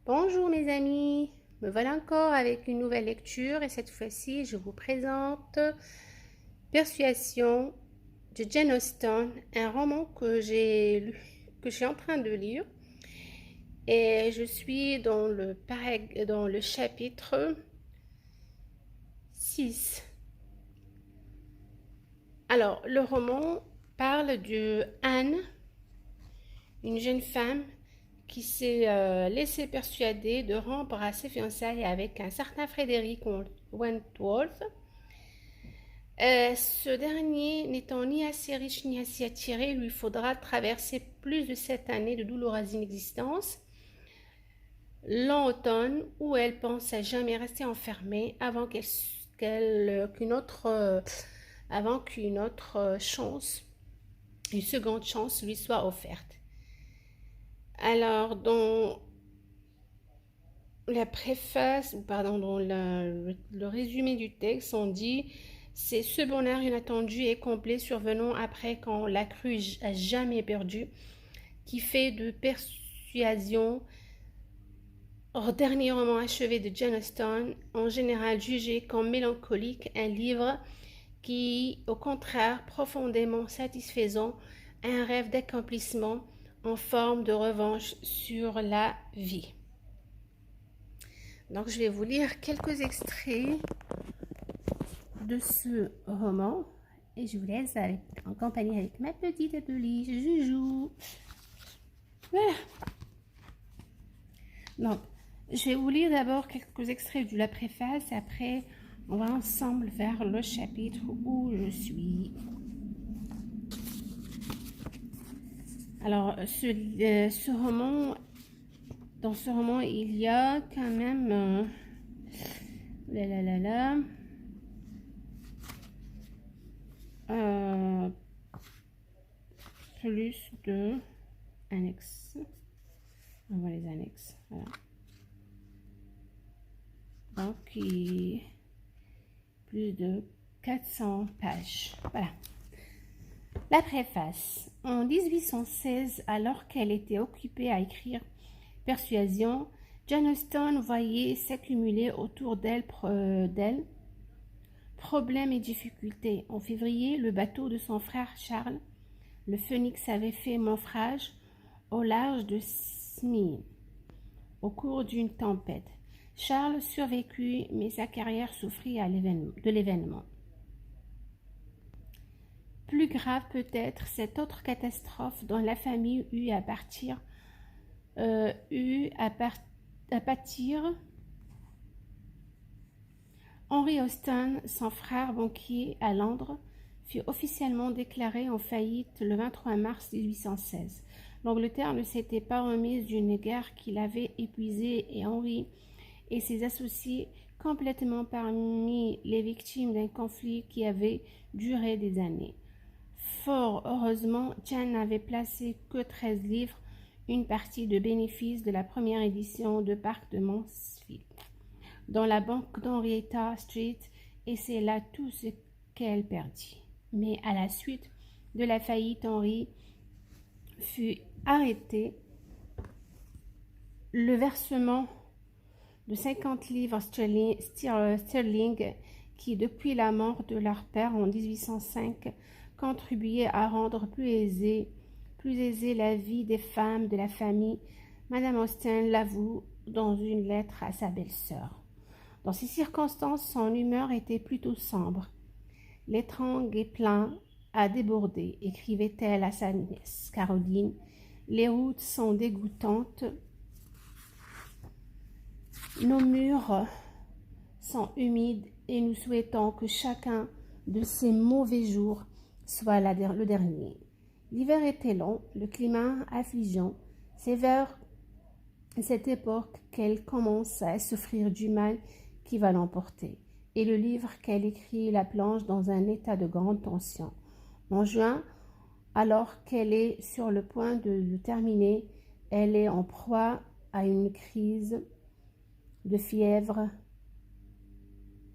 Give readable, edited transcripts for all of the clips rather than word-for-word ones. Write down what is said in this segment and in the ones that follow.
Bonjour mes amis, me voilà encore avec une nouvelle lecture et cette fois-ci je vous présente Persuasion de Jane Austen, un roman que je suis en train de lire et je suis dans le chapitre 6. Alors le roman parle de Anne, une jeune femme qui s'est laissée persuader de rompre à ses fiançailles avec un certain Frédéric Wentworth. Ce dernier n'étant ni assez riche ni assez attiré, il lui faudra traverser plus de 7 années de douloureuse inexistence, long automne, où elle pense à jamais rester enfermée avant qu'une autre chance, une seconde chance lui soit offerte. Alors, dans la préface, ou pardon, dans le résumé du texte, on dit: c'est ce bonheur inattendu et complet survenant après qu'on l'a cru à jamais perdu, qui fait de Persuasion, dernier roman achevé de Jane Austen, en général jugé comme mélancolique, un livre qui, au contraire, profondément satisfaisant, un rêve d'accomplissement en forme de revanche sur la vie. Donc je vais vous lire quelques extraits de ce roman et je vous laisse en compagnie avec ma petite appelée Joujou. Voilà. Donc, je vais vous lire d'abord quelques extraits de la préface, après on va ensemble vers le chapitre où je suis. Alors, ce roman, dans ce roman, il y a quand même plus de annexes. On voit les annexes. Voilà. Donc, plus de 400 pages. Voilà. La préface. En 1816, alors qu'elle était occupée à écrire Persuasion, Jane Austen voyait s'accumuler autour d'elle problèmes et difficultés. En février, le bateau de son frère Charles, le Phoenix, avait fait naufrage au large de Smyrne au cours d'une tempête. Charles survécut, mais sa carrière souffrit de l'événement. Plus grave peut-être, cette autre catastrophe dont la famille eut à pâtir. Henry Austen, son frère banquier à Londres, fut officiellement déclaré en faillite le 23 mars 1816. L'Angleterre ne s'était pas remise d'une guerre qui l'avait épuisé et Henry et ses associés complètement parmi les victimes d'un conflit qui avait duré des années. Fort heureusement, Jane n'avait placé que 13 livres, une partie de bénéfice de la première édition de Parc de Mansfield, dans la banque d'Henrietta Street, et c'est là tout ce qu'elle perdit. Mais à la suite de la faillite, Henry fut arrêté. Le versement de 50 livres sterling qui, depuis la mort de leur père en 1805, contribuait à rendre plus aisée la vie des femmes de la famille, Madame Austen l'avoue dans une lettre à sa belle-sœur. Dans ces circonstances, son humeur était plutôt sombre. L'étrange est plein à déborder, écrivait-elle à sa nièce Caroline. Les routes sont dégoûtantes. Nos murs sont humides et nous souhaitons que chacun de ces mauvais jours soit le dernier. L'hiver était long, le climat affligeant. C'est vers cette époque qu'elle commence à souffrir du mal qui va l'emporter, et le livre qu'elle écrit la plonge dans un état de grande tension. En juin, alors qu'elle est sur le point de le terminer, elle est en proie à une crise de fièvre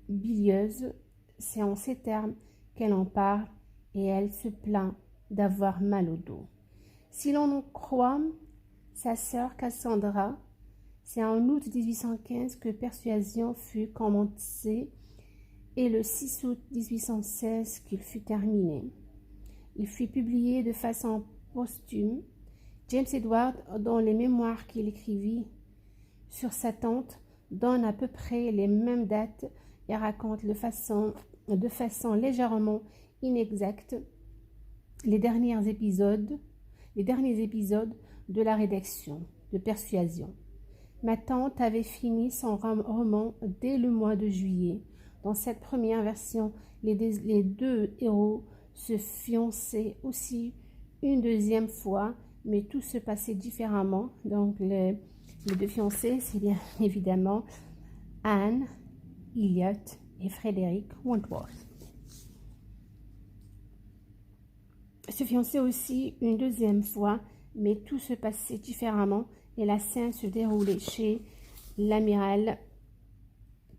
bilieuse. C'est en ces termes qu'elle en parle et elle se plaint d'avoir mal au dos. Si l'on en croit sa sœur Cassandra, C'est en août 1815 que Persuasion fut commencé et le 6 août 1816 qu'il fut terminé. Il fut publié de façon posthume. James Edward, dans les mémoires qu'il écrivit sur sa tante, donne à peu près les mêmes dates et raconte de façon légèrement inexacte les derniers épisodes de la rédaction de Persuasion. Ma tante avait fini son roman dès le mois de juillet. Dans cette première version, les deux héros se fiançaient aussi une deuxième fois, mais tout se passait différemment. Donc les deux fiancés, c'est bien évidemment Anne Elliot et Frédéric Wentworth. Se fiançaient aussi une deuxième fois, mais tout se passait différemment et la scène se déroulait chez l'amiral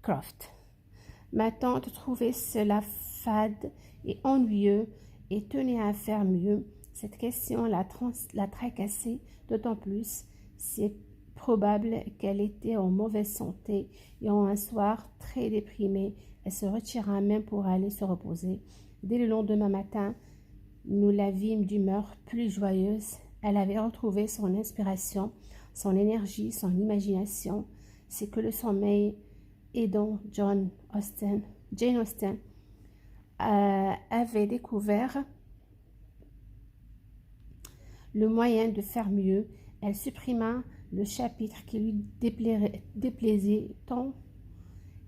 Croft. Ma tante trouvait cela fade et ennuyeux et tenait à faire mieux. Cette question la tracassait d'autant plus. C'est probable qu'elle était en mauvaise santé et en un soir très déprimée, elle se retira même pour aller se reposer. Dès le lendemain matin, nous la vîmes d'humeur plus joyeuse. Elle avait retrouvé son inspiration, son énergie, son imagination. C'est que le sommeil aidant Jane Austen avait découvert le moyen de faire mieux. Elle supprima le chapitre qui lui déplaisait tant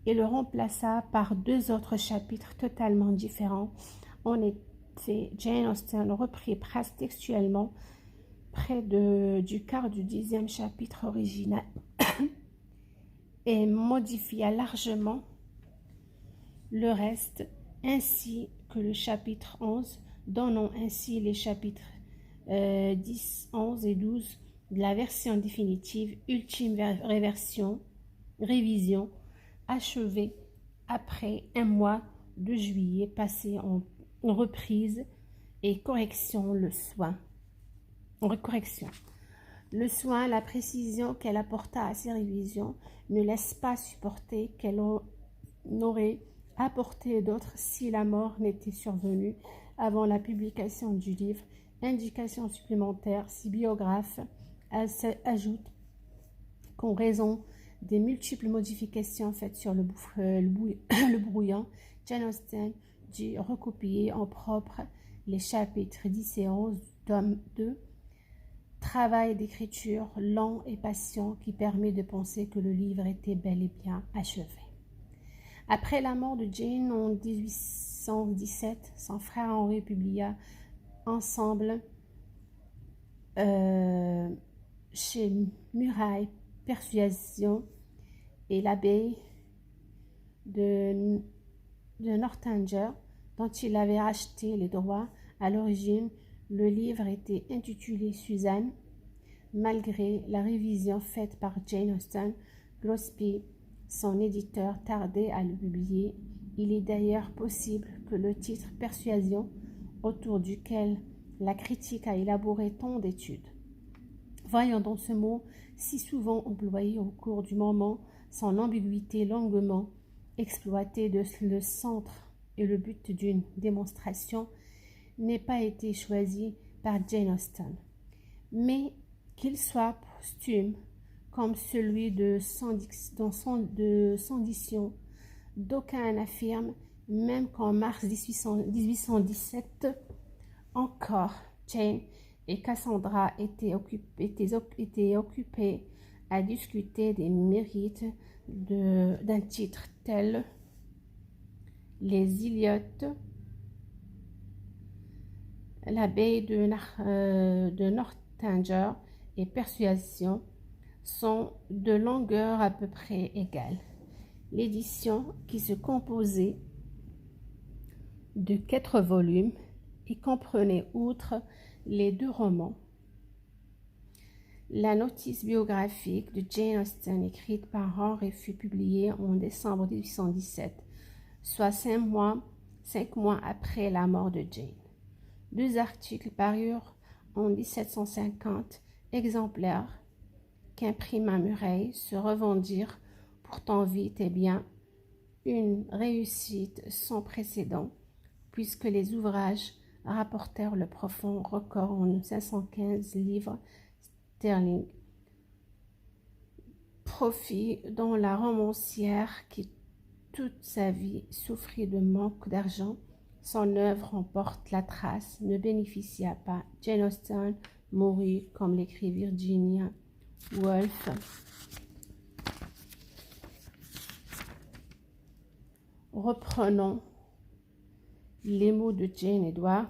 et le remplaça par deux autres chapitres totalement différents. En effet, Jane Austen reprit presque textuellement près du quart du 10e chapitre original et modifia largement le reste, ainsi que le chapitre 11, donnant ainsi les chapitres 10, 11 et 12 de la version définitive, ultime révision, achevée après un mois de juillet passé en reprise et correction. Le soin, la précision qu'elle apporta à ces révisions ne laisse pas supporter qu'elle en aurait apporté d'autres si la mort n'était survenue avant la publication du livre. Indication supplémentaire, si biographes ajoutent qu'en raison des multiples modifications faites sur le brouillon, Jane Austen dut recopier en propre les chapitres 10 et 11 du tome 2. Travail d'écriture lent et patient qui permet de penser que le livre était bel et bien achevé. Après la mort de Jane en 1817, son frère Henry publia ensemble chez Murray Persuasion et l'abbaye de Northanger, dont il avait racheté les droits. À l'origine, le livre était intitulé Suzanne. Malgré la révision faite par Jane Austen, Gillespie, son éditeur, tardait à le publier. Il est d'ailleurs possible que le titre Persuasion, autour duquel la critique a élaboré tant d'études. Voyons dans ce mot, si souvent employé au cours du moment, son ambiguïté longuement exploitée de le centre et le but d'une démonstration n'ait pas été choisi par Jane Austen, mais qu'il soit posthume comme celui de Sandition. D'aucuns affirment même qu'en mars 1817, encore, Jane et Cassandra étaient occupées à discuter des mérites d'un titre tel Les Iliotes, l'abbaye de Northanger et Persuasion sont de longueur à peu près égale. L'édition, qui se composait de 4 volumes et comprenait, outre les 2 romans, la notice biographique de Jane Austen écrite par Henry fut publiée en décembre 1817, soit 5 mois après la mort de Jane. 2 articles parurent en 1750, exemplaires qu'imprime à Murray se revendirent pourtant vite et bien, une réussite sans précédent, puisque les ouvrages rapportèrent le profond record en 515 livres sterling, profit dont la romancière qui toute sa vie souffrit de manque d'argent. Son œuvre en porte la trace, ne bénéficia pas. Jane Austen mourut, comme l'écrit Virginia Woolf, reprenons les mots de Jane Edward,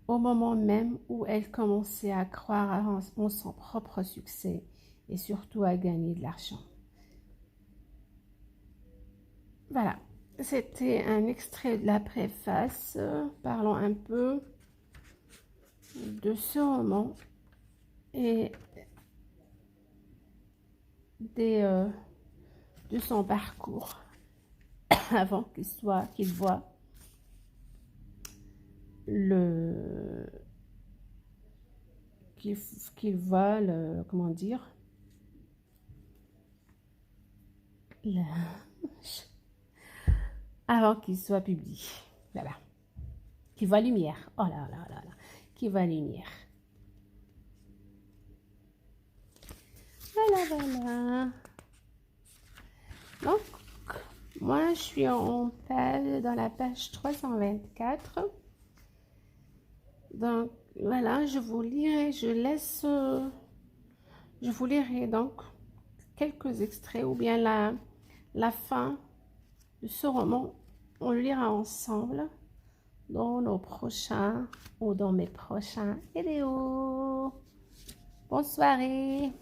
au moment même où elle commençait à croire en son propre succès et surtout à gagner de l'argent. Voilà, c'était un extrait de la préface. Parlons un peu de ce roman et de son parcours avant qu'il voit comment dire, avant qu'il soit publié. Voilà. Qu'il voit lumière. Oh là là là là. Qu'il voit lumière. Voilà, voilà. Donc, moi, je suis dans la page 324. Donc, voilà, je vous lirai donc quelques extraits ou bien la fin de ce roman. On le lira ensemble dans nos prochains ou dans mes prochains vidéos. Bonne soirée.